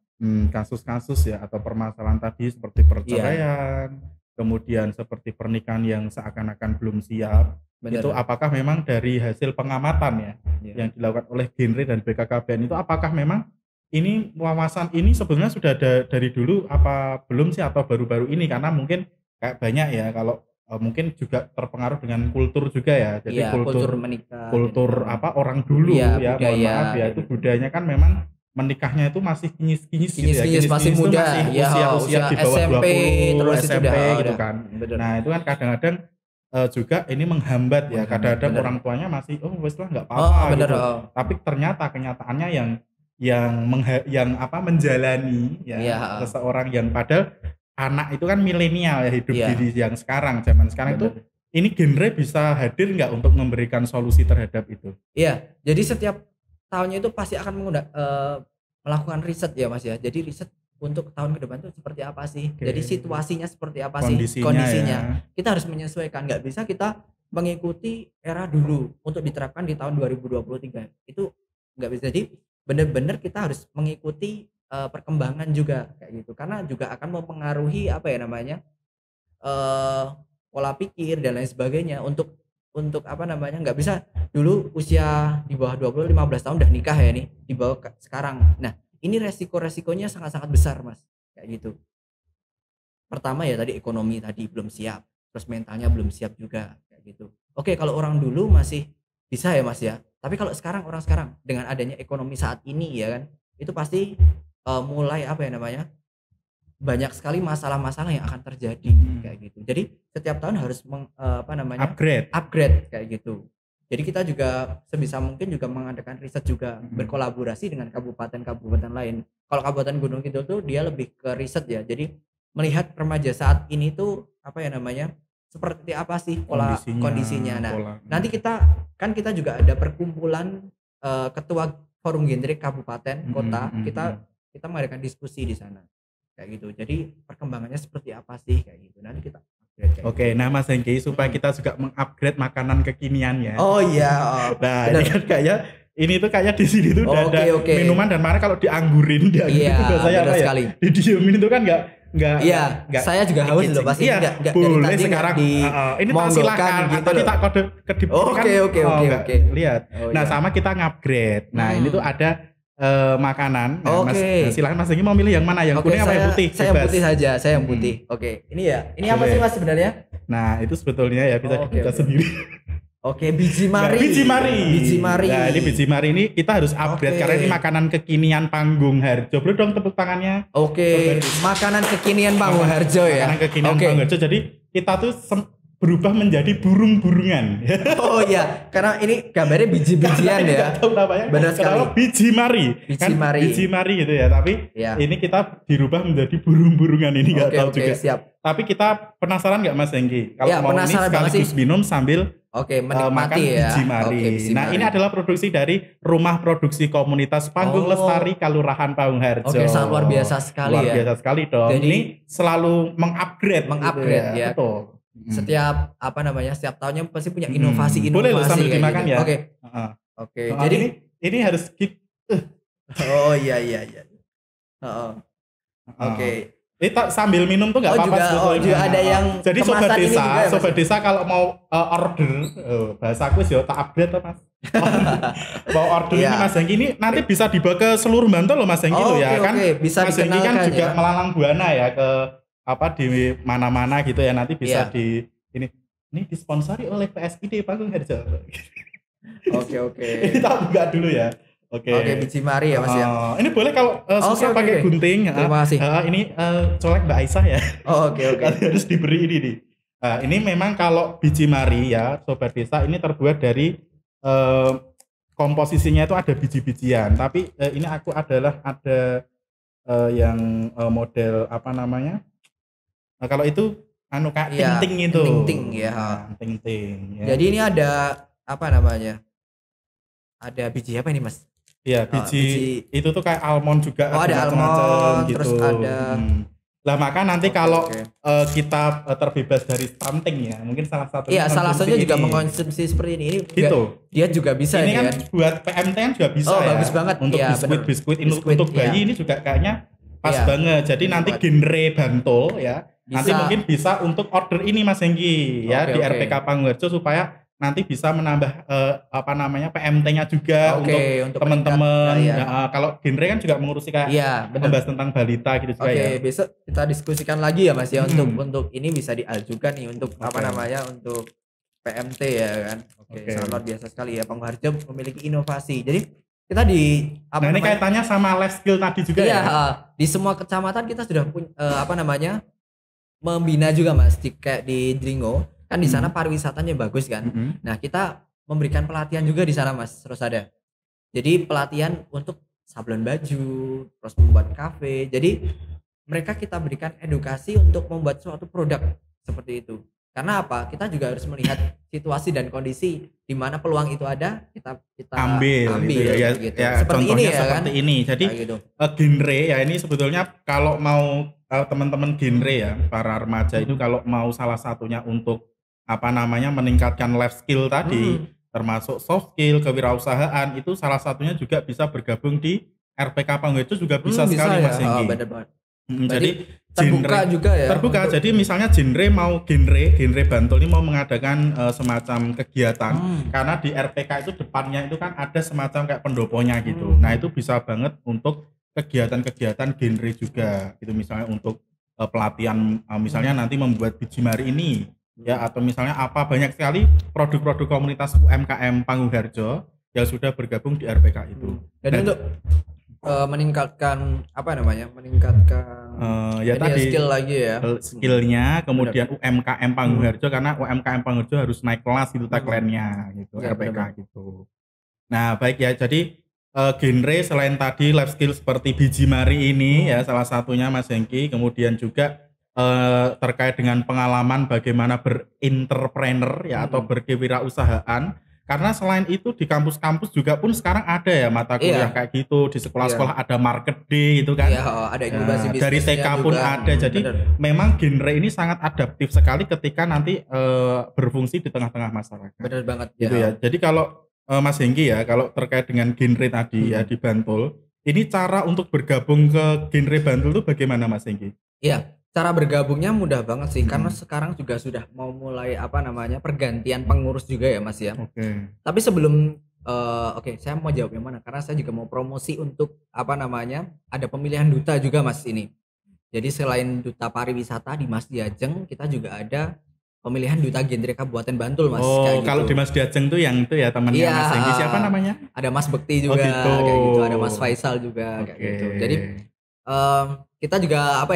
Speaker 1: kasus-kasus ya atau permasalahan tadi seperti perceraian, kemudian seperti pernikahan yang seakan-akan belum siap,
Speaker 2: Bener.
Speaker 1: itu apakah memang dari hasil pengamatan ya yang dilakukan oleh Genre dan BKKBN itu apakah memang ini wawasan ini sebenarnya sudah ada dari dulu apa belum sih atau baru-baru ini, karena mungkin kayak banyak ya kalau mungkin juga terpengaruh dengan kultur juga ya, jadi
Speaker 2: kultur menikah,
Speaker 1: kultur apa orang dulu ya, mohon maaf ya, itu budayanya kan memang menikahnya itu masih kinyis-kinyis gitu ya,
Speaker 2: kinyis masih muda
Speaker 1: masih
Speaker 2: ya,
Speaker 1: usia di bawah
Speaker 2: SMP
Speaker 1: 20
Speaker 2: terus
Speaker 1: SMP
Speaker 2: itu
Speaker 1: gitu kan.
Speaker 2: Bener.
Speaker 1: Nah itu kan kadang-kadang juga ini menghambat ya, kadang-kadang orang tuanya masih wes lah nggak apa-apa gitu. Tapi ternyata kenyataannya yang menjalani ya seseorang yang padahal anak itu kan milenial ya, hidup di yang sekarang, zaman sekarang itu ini Genre bisa hadir nggak untuk memberikan solusi terhadap itu?
Speaker 2: Iya, jadi setiap tahunnya itu pasti akan melakukan riset ya Mas ya. Jadi riset untuk tahun ke depan itu seperti apa sih? Jadi situasinya seperti apa sih? Kondisinya. Ya. Kita harus menyesuaikan, nggak bisa kita mengikuti era dulu untuk diterapkan di tahun 2023. Itu nggak bisa. Jadi benar-benar kita harus mengikuti perkembangan juga kayak gitu. Karena juga akan mempengaruhi apa ya namanya? Pola pikir dan lain sebagainya untuk apa namanya, nggak bisa dulu usia di bawah 15 tahun udah nikah ya nih, di bawah sekarang. Nah ini resikonya sangat-sangat besar Mas kayak gitu. Pertama ya tadi ekonomi tadi belum siap, terus mentalnya belum siap juga kayak gitu. Oke, kalau orang dulu masih bisa ya Mas ya, tapi kalau orang sekarang dengan adanya ekonomi saat ini ya kan, itu pasti mulai apa ya namanya, banyak sekali masalah-masalah yang akan terjadi kayak gitu. Jadi setiap tahun harus upgrade kayak gitu. Jadi kita juga sebisa mungkin juga mengadakan riset juga, berkolaborasi dengan kabupaten-kabupaten lain. Kalau Kabupaten Gunung Kidul tuh dia lebih ke riset ya. Jadi melihat remaja saat ini tuh apa ya namanya, seperti apa sih kondisinya. Nah, nanti kita juga ada perkumpulan ketua forum Genre kabupaten kota, kita mengadakan diskusi di sana. Kayak gitu. Jadi perkembangannya seperti apa sih kayak gitu. Nanti kita upgrade kayak
Speaker 1: Oke, nah Mas Hengki supaya kita juga mengupgrade makanan kekiniannya.
Speaker 2: Oh iya.
Speaker 1: Nah, ini kan kayaknya di sini tuh udah ada minuman dan mana kalau dianggurin itu saya apa ya? Didiemin itu kan enggak
Speaker 2: saya juga haus loh pasti
Speaker 1: enggak boleh sekarang ini tak silakan gitu, tapi tak kode kedip
Speaker 2: Oke.
Speaker 1: Lihat. Nah, sama kita ngupgrade. Nah, ini tuh ada makanan. Nah, Mas, silakan Mas Hengki mau milih yang mana, yang kuning apa yang putih?
Speaker 2: Saya yang putih saja, saya yang putih. Oke, ini ya. Ini apa sih Mas sebenarnya?
Speaker 1: Nah, itu sebetulnya ya bisa kita sendiri.
Speaker 2: Oke, biji mari.
Speaker 1: Nah, ini biji mari ini kita harus upgrade karena ini makanan kekinian Panggung Harjo. Bro dong tepuk tangannya.
Speaker 2: Oke, makanan kekinian Panggung Harjo ya.
Speaker 1: Makanan kekinian Panggung Harjo. Jadi kita tuh berubah menjadi burung-burungan.
Speaker 2: Oh iya, karena ini gambarnya biji-bijian ya.
Speaker 1: Tahu namanya.
Speaker 2: Benar sekali.
Speaker 1: Biji mari gitu ya. Tapi ini kita dirubah menjadi burung-burungan ini nggak tahu juga.
Speaker 2: Siap.
Speaker 1: Tapi kita penasaran nggak Mas Hengki? Kalau mau ini sekaligus minum sambil
Speaker 2: menikmati
Speaker 1: makan biji mari. Nah, ini adalah produksi dari Rumah Produksi Komunitas Panggung Lestari Kalurahan Panggung Harjo.
Speaker 2: Oke, sangat luar biasa sekali
Speaker 1: luar biasa sekali dong.
Speaker 2: Jadi
Speaker 1: ini selalu mengupgrade
Speaker 2: ya.
Speaker 1: Betul.
Speaker 2: Setiap setiap tahunnya pasti punya inovasi-inovasi.
Speaker 1: Boleh loh sambil
Speaker 2: kayak
Speaker 1: dimakan
Speaker 2: gitu.
Speaker 1: ya.
Speaker 2: Oke. Oke. Jadi
Speaker 1: ini harus
Speaker 2: Oh iya. Oke.
Speaker 1: Itu sambil minum tuh nggak apa-apa sebetulnya.
Speaker 2: juga ada yang
Speaker 1: jadi sobat desa kalau mau order bahasaku sih tak upgrade Mas. Mau order ini Mas Hengki ini nanti bisa dibawa ke seluruh Bantul loh Mas Hengki loh ya kan.
Speaker 2: Bisa
Speaker 1: Mas Hengki kan juga
Speaker 2: ya.
Speaker 1: melalang buana ya ke di mana-mana gitu ya, nanti bisa di ini disponsori oleh PSID Panggung Harjo.
Speaker 2: Oke.
Speaker 1: Ini tak buka dulu ya. Oke,
Speaker 2: biji mari ya Mas ya.
Speaker 1: Ini boleh kalau susah pakai gunting.
Speaker 2: Terima kasih.
Speaker 1: Ini colek Mbak Aisyah ya.
Speaker 2: Oke.
Speaker 1: Harus diberi ini nih. Ini memang kalau biji mari ya sobat desa ini terbuat dari komposisinya itu ada biji-bijian. Tapi ini aku ada yang model apa namanya? Kalau itu kayak ting-ting itu.
Speaker 2: Ting-ting ya.
Speaker 1: Ting-ting.
Speaker 2: Ya. Jadi ini ada apa namanya? Ada biji apa ini Mas?
Speaker 1: Iya, biji itu tuh kayak almond juga.
Speaker 2: Ada almond gitu. Terus ada
Speaker 1: lah maka nanti kalau kita terbebas dari stunting ya, mungkin salah satunya
Speaker 2: juga mengkonsumsi seperti ini
Speaker 1: gitu.
Speaker 2: Dia juga bisa
Speaker 1: ini kan buat PMT kan juga bisa ya.
Speaker 2: Bagus banget.
Speaker 1: Untuk biskuit untuk bayi ini juga kayaknya pas banget. Jadi nanti genre Bantul ya. Nanti mungkin bisa untuk order ini Mas Hengki ya di RPK Panggung Harjo supaya nanti bisa menambah PMT-nya juga untuk teman-teman. Kalau genre kan juga mengurusi kayak membahas tentang balita gitu juga ya.
Speaker 2: Besok kita diskusikan lagi ya Mas ya untuk ini bisa diajukan nih untuk untuk PMT ya kan. Sangat luar biasa sekali ya Panggung Harjo memiliki inovasi. Jadi kita
Speaker 1: ini kaitannya sama life skill tadi juga ya.
Speaker 2: Di semua kecamatan kita sudah punya membina juga Mas kayak di Dringo. Kan di sana pariwisatanya bagus kan. Nah, kita memberikan pelatihan juga di sana Mas Rosada. Jadi pelatihan untuk sablon baju, terus membuat kafe. Jadi mereka kita berikan edukasi untuk membuat suatu produk seperti itu. Karena apa? Kita juga harus melihat situasi dan kondisi di mana peluang itu ada, kita ambil
Speaker 1: gitu ya.
Speaker 2: Gitu.
Speaker 1: Ya,
Speaker 2: seperti ini ya kan.
Speaker 1: Ini. Jadi gitu. Genre ya ini sebetulnya kalau mau teman-teman genre ya, para remaja itu kalau mau salah satunya untuk meningkatkan life skill tadi, termasuk soft skill, kewirausahaan, itu salah satunya juga bisa bergabung di RPK Panggung Harjo juga bisa sekali Mas Hengki.
Speaker 2: Benar banget.
Speaker 1: Jadi
Speaker 2: terbuka
Speaker 1: genre,
Speaker 2: juga ya.
Speaker 1: Terbuka. Jadi misalnya genre Bantul ini mau mengadakan semacam kegiatan karena di RPK itu depannya itu kan ada semacam kayak pendoponya gitu. Nah, itu bisa banget untuk kegiatan-kegiatan genre juga. Gitu misalnya untuk pelatihan misalnya nanti membuat biji mari ini ya, atau misalnya banyak sekali produk-produk komunitas UMKM Panggung Harjo yang sudah bergabung di RPK itu.
Speaker 2: Jadi untuk meningkatkan skill lagi ya.
Speaker 1: Skillnya, kemudian UMKM Panggung Harjo karena UMKM Panggung Harjo harus naik kelas itu tagline-nya gitu, RPK gitu. Nah, baik ya. Jadi genre selain tadi life skill seperti biji mari ini ya salah satunya Mas Hengki, kemudian juga terkait dengan pengalaman bagaimana berentrepreneur ya atau berkewirausahaan, karena selain itu di kampus-kampus juga pun sekarang ada ya mata kuliah kayak gitu, di sekolah-sekolah ada market day gitu kan,
Speaker 2: ada inkubasi bisnis
Speaker 1: dari TK pun juga ada. Jadi memang genre ini sangat adaptif sekali ketika nanti berfungsi di tengah-tengah masyarakat.
Speaker 2: Benar banget
Speaker 1: gitu ya. Jadi kalau Mas Hengki ya, kalau terkait dengan genre tadi ya di Bantul, ini cara untuk bergabung ke genre Bantul itu bagaimana Mas Hengki?
Speaker 2: Iya. Cara bergabungnya mudah banget sih, karena sekarang juga sudah mau mulai pergantian pengurus juga ya Mas ya. Tapi sebelum saya mau jawab yang mana, karena saya juga mau promosi untuk ada pemilihan duta juga Mas ini. Jadi selain duta pariwisata di Mas Diajeng, kita juga ada pemilihan duta genre Kabupaten Bantul Mas.
Speaker 1: Kayak kalau di Mas Diajeng tuh yang itu ya temannya Mas Hengki, siapa namanya?
Speaker 2: Ada Mas Bekti juga
Speaker 1: gitu.
Speaker 2: kayak gitu, ada Mas Faisal juga kayak gitu. Jadi kita juga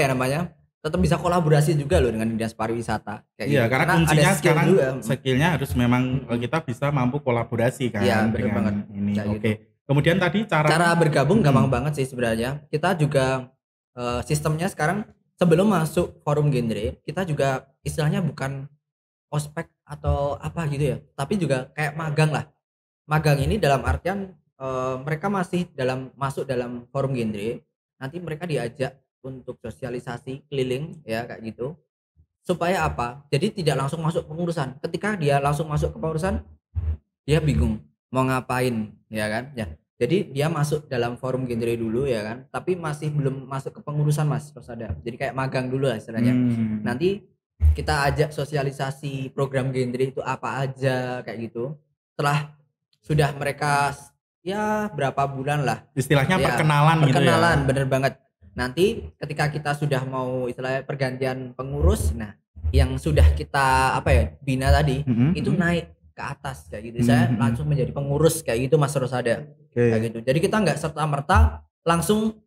Speaker 2: tetap bisa kolaborasi juga loh dengan dinas pariwisata kayak
Speaker 1: gitu. Karena kuncinya sekarang skillnya harus memang kita bisa mampu kolaborasi kan dengan ini. Gitu. Kemudian tadi cara
Speaker 2: bergabung gampang banget sih sebenarnya. Kita juga sistemnya sekarang sebelum masuk forum genre, kita juga istilahnya bukan ospek atau apa gitu ya, tapi juga kayak magang lah. Magang ini dalam artian mereka masih masuk dalam forum genre, nanti mereka diajak untuk sosialisasi keliling ya kayak gitu, supaya apa? Jadi tidak langsung masuk pengurusan. Ketika dia langsung masuk ke pengurusan, dia bingung mau ngapain, ya kan? Ya. Jadi dia masuk dalam forum genre dulu ya kan, tapi masih belum masuk ke pengurusan Mas Rosada. Jadi kayak magang dulu lah istilahnya. Nanti kita ajak sosialisasi program genre itu apa aja kayak gitu. Setelah sudah mereka ya berapa bulan lah.
Speaker 1: Istilahnya
Speaker 2: ya,
Speaker 1: perkenalan gitu ya.
Speaker 2: Perkenalan bener banget. Nanti ketika kita sudah mau istilahnya pergantian pengurus, nah yang sudah kita bina tadi itu naik ke atas kayak gitu. Saya langsung menjadi pengurus kayak gitu Mas Rosada. Kayak gitu. Jadi kita nggak serta-merta langsung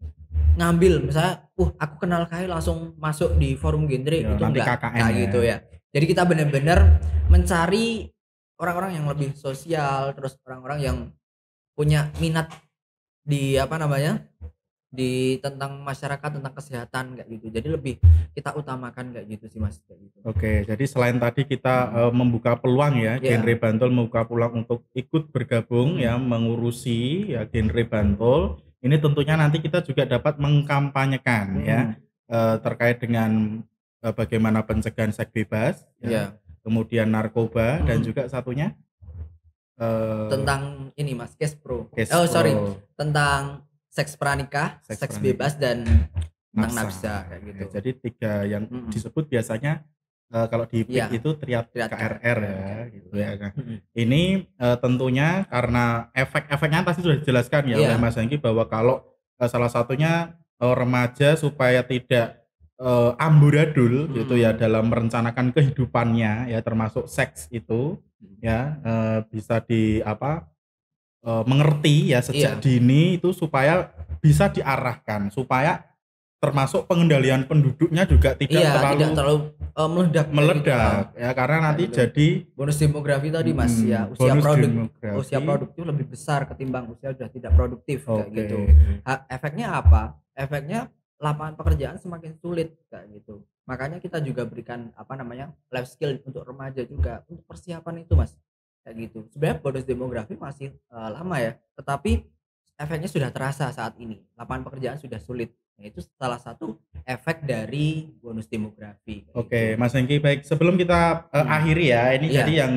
Speaker 2: ngambil misalnya aku kenal Kai langsung masuk di forum genre itu enggak kayak gitu ya. Jadi kita benar-benar mencari orang-orang yang lebih sosial, terus orang-orang yang punya minat di di tentang masyarakat, tentang kesehatan kayak gitu. Jadi lebih kita utamakan kayak gitu sih Mas kayak gitu.
Speaker 1: Oke, jadi selain tadi kita membuka peluang ya, genre Bantul membuka peluang untuk ikut bergabung ya mengurusi ya genre Bantul. Ini tentunya nanti kita juga dapat mengkampanyekan ya terkait dengan bagaimana pencegahan seks bebas, kemudian narkoba dan juga satunya
Speaker 2: tentang ini Mas Kespro.
Speaker 1: Kespro.
Speaker 2: Tentang seks pranikah, seks bebas dan tentang nafsa kayak gitu.
Speaker 1: Ya, jadi 3 yang disebut biasanya kalau di PIK itu triad KRR ya gitu ya. Nah, ini tentunya karena efek-efeknya pasti sudah dijelaskan ya oleh Mas Hengki bahwa kalau salah satunya remaja supaya tidak amburadul gitu ya dalam merencanakan kehidupannya ya termasuk seks itu ya bisa mengerti ya sejak dini itu supaya bisa diarahkan supaya termasuk pengendalian penduduknya juga tidak terlalu meledak ya karena nanti jadi
Speaker 2: bonus demografi tadi Mas ya usia produktif lebih besar ketimbang usia sudah tidak produktif kayak gitu. Efeknya apa? Efeknya lapangan pekerjaan semakin sulit kayak gitu. Makanya kita juga berikan life skill untuk remaja juga untuk persiapan itu Mas. Kayak gitu. Sebenarnya bonus demografi masih lama ya, tetapi efeknya sudah terasa saat ini. Lapangan pekerjaan sudah sulit. Nah, itu salah satu efek dari bonus demografi.
Speaker 1: Oke, Mas Hengki, baik. Sebelum kita akhiri ya, ini jadi yang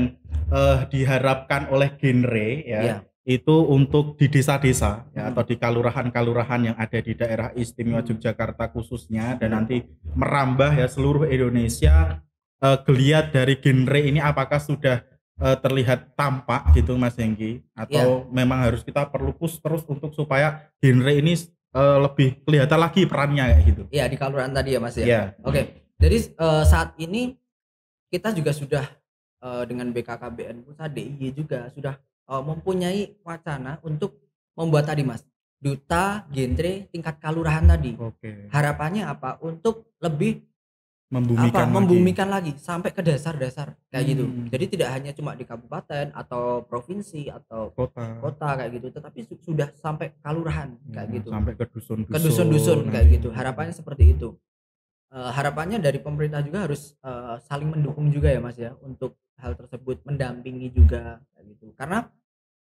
Speaker 1: diharapkan oleh genre ya, itu untuk di desa-desa ya, atau di kalurahan-kalurahan yang ada di daerah istimewa Yogyakarta khususnya, dan nanti merambah ya seluruh Indonesia. Geliat dari genre ini apakah sudah terlihat tampak gitu Mas Hengki atau memang harus kita perlu push terus untuk supaya genre ini lebih kelihatan lagi perannya kayak gitu.
Speaker 2: Iya, di kalurahan tadi ya Mas ya. Oke. Jadi saat ini kita juga sudah dengan BKKBN Pusat DIY juga sudah mempunyai wacana untuk membuat tadi Mas duta genre tingkat kalurahan tadi. Harapannya apa? Untuk lebih membumikan lagi sampai ke dasar-dasar kayak gitu. Jadi tidak hanya cuma di kabupaten atau provinsi atau kota kayak gitu, tetapi sudah sampai kalurahan kayak gitu.
Speaker 1: Sampai ke
Speaker 2: dusun-dusun kayak gitu. Harapannya seperti itu. Harapannya dari pemerintah juga harus saling mendukung juga ya Mas ya untuk hal tersebut, mendampingi juga kayak gitu. Karena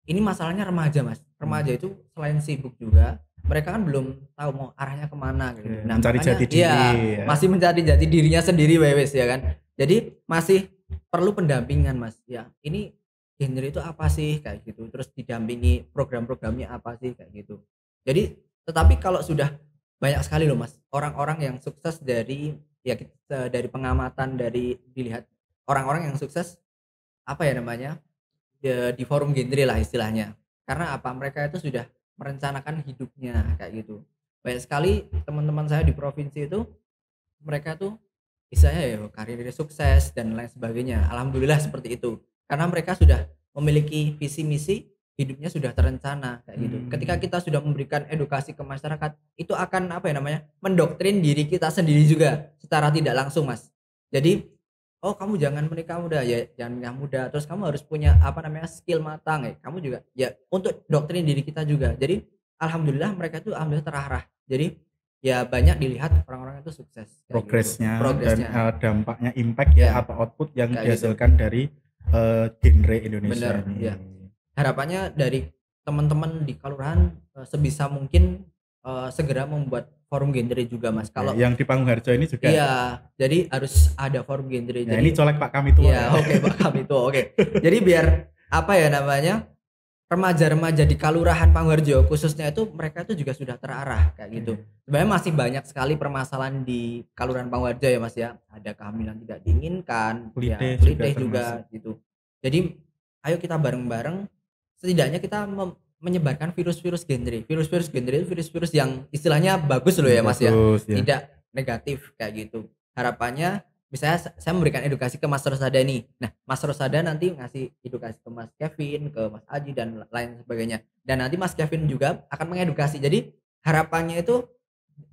Speaker 2: ini masalahnya remaja Mas. Remaja itu selain sibuk juga mereka kan belum tahu mau arahnya kemana gitu. Nah,
Speaker 1: mencari jati diri
Speaker 2: masih mencari jati dirinya sendiri wes ya kan. Jadi masih perlu pendampingan Mas ya. Ini genre itu apa sih kayak gitu. Terus didampingi program-programnya apa sih kayak gitu. Jadi tetapi kalau sudah banyak sekali loh Mas orang-orang yang sukses dari pengamatan, dari dilihat orang-orang yang sukses di forum genre lah istilahnya. Karena apa? Mereka itu sudah merencanakan hidupnya kayak gitu. Banyak sekali teman-teman saya di provinsi itu mereka tuh istilahnya ya karirnya sukses dan lain sebagainya. Alhamdulillah seperti itu. Karena mereka sudah memiliki visi misi, hidupnya sudah terencana kayak gitu. Ketika kita sudah memberikan edukasi ke masyarakat, itu akan mendoktrin diri kita sendiri juga secara tidak langsung Mas. Jadi kamu jangan menikah muda ya, jangan menikah muda. Terus kamu harus punya skill matang ya. Kamu juga ya untuk doktrin diri kita juga. Jadi alhamdulillah mereka itu terarah. Jadi ya banyak dilihat orang-orang itu sukses.
Speaker 1: Progresnya dan dampaknya impact atau output yang dihasilkan dari genre Indonesia
Speaker 2: bener,
Speaker 1: ini.
Speaker 2: Ya. Harapannya dari teman-teman di kelurahan sebisa mungkin segera membuat forum genre juga Mas. Kalau
Speaker 1: yang di Panggung Harjo ini juga.
Speaker 2: Iya, jadi harus ada forum genre.
Speaker 1: Ya,
Speaker 2: jadi
Speaker 1: ini colek Pak Kami tua.
Speaker 2: Iya, oke Pak Kami tua. Oke. Jadi biar apa ya namanya? Remaja-remaja di Kelurahan Panggung Harjo khususnya itu mereka itu juga sudah terarah kayak gitu. Sebenarnya masih banyak sekali permasalahan di Kelurahan Panggung Harjo ya Mas ya. Ada kehamilan tidak diinginkan, pelitih juga gitu. Jadi ayo kita bareng-bareng setidaknya kita menyebarkan virus-virus genre. Virus-virus genre itu virus-virus yang istilahnya bagus loh ya Mas ya. Tidak negatif kayak gitu. Harapannya misalnya saya memberikan edukasi ke Mas Rosada nih. Nah, Mas Rosada nanti ngasih edukasi ke Mas Kevin, ke Mas Aji dan lain sebagainya. Dan nanti Mas Kevin juga akan mengedukasi. Jadi harapannya itu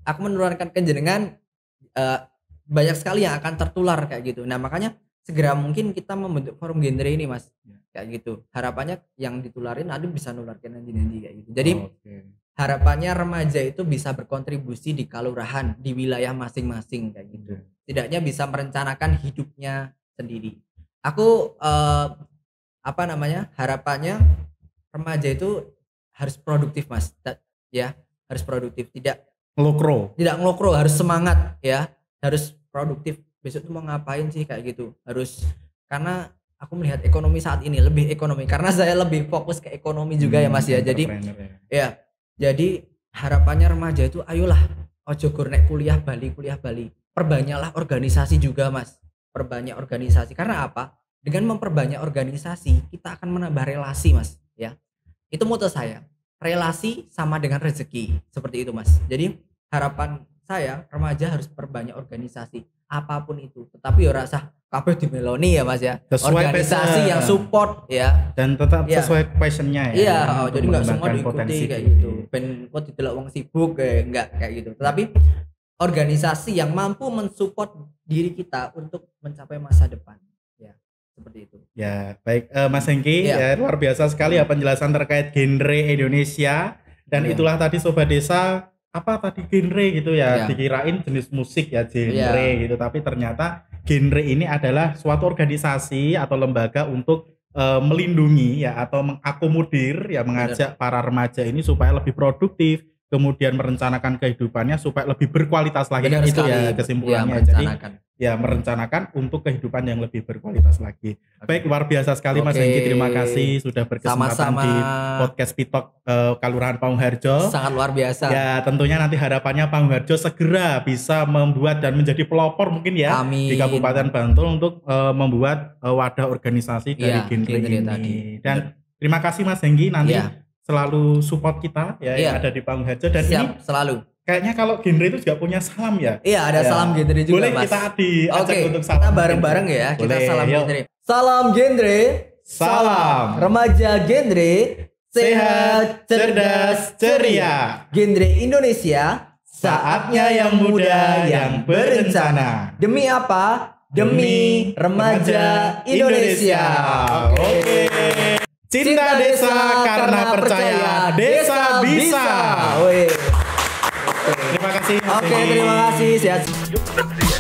Speaker 2: aku menurunkan kenjenengan banyak sekali yang akan tertular kayak gitu. Nah, makanya segera mungkin kita membentuk forum genre ini Mas. Kayak gitu. Harapannya yang ditularin nanti bisa nularkan nanti kayak gitu. Jadi harapannya remaja itu bisa berkontribusi di kelurahan, di wilayah masing-masing kayak gitu. Setidaknya bisa merencanakan hidupnya sendiri. Aku harapannya remaja itu harus produktif Mas. Ya, harus produktif, tidak ngelokro, harus semangat ya, harus produktif. Besok tuh mau ngapain sih kayak gitu. Harus, karena aku melihat ekonomi saat ini lebih ekonomi karena saya lebih fokus ke ekonomi juga ya Mas ya. Jadi ya. Jadi harapannya remaja itu ayolah ojo nek kuliah Bali. Perbanyaklah organisasi juga Mas. Perbanyak organisasi. Karena apa? Dengan memperbanyak organisasi kita akan menambah relasi Mas ya. Itu moto saya. Relasi sama dengan rezeki. Seperti itu Mas. Jadi harapan saya remaja harus perbanyak organisasi apapun itu. Tetapi ya rasa kabeh di meloni ya Mas ya. Sesuai organisasi yang support ya.
Speaker 1: Dan tetap sesuai passionnya ya.
Speaker 2: Iya, jadi enggak semua diikuti kayak gitu. Ben kok didelok wong sibuk enggak kayak gitu. Tetapi organisasi yang mampu mensupport diri kita untuk mencapai masa depan. Ya, seperti itu.
Speaker 1: Ya, baik Mas Hengki, ya luar biasa sekali ya penjelasan terkait genre Indonesia dan itulah tadi Sobat Desa apa tadi genre gitu ya, dikirain jenis musik ya genre gitu, tapi ternyata genre ini adalah suatu organisasi atau lembaga untuk melindungi ya atau mengakomodir ya, mengajak para remaja ini supaya lebih produktif, kemudian merencanakan kehidupannya supaya lebih berkualitas lagi. Benar itu sekali. Ya kesimpulannya. Jadi ya merencanakan untuk kehidupan yang lebih berkualitas lagi. Baik, luar biasa sekali Mas Hengki, terima kasih sudah berkesempatan di podcast Pitok Kelurahan Panggung Harjo.
Speaker 2: Sangat luar biasa.
Speaker 1: Ya tentunya nanti harapannya Panggung Harjo segera bisa membuat dan menjadi pelopor mungkin ya. Amin. Di Kabupaten Bantul untuk membuat wadah organisasi dari genre ini. Tadi. Dan terima kasih Mas Hengki, nanti selalu support kita ya yang ada di Panggung Harjo. Dan ini
Speaker 2: selalu
Speaker 1: kayaknya kalau genre itu juga punya salam ya.
Speaker 2: Iya, ada salam genre juga
Speaker 1: boleh
Speaker 2: Mas.
Speaker 1: Kita diajak untuk salam.
Speaker 2: Kita bareng-bareng ya, kita salam genre. Salam genre,
Speaker 1: salam
Speaker 2: remaja genre, sehat, cerdas, ceria. Genre Indonesia, saatnya yang muda yang berencana. Demi apa? Demi remaja Indonesia.
Speaker 1: Oke. Cinta desa karena percaya desa bisa.
Speaker 2: Terima kasih. Oke, terima kasih. Sehat.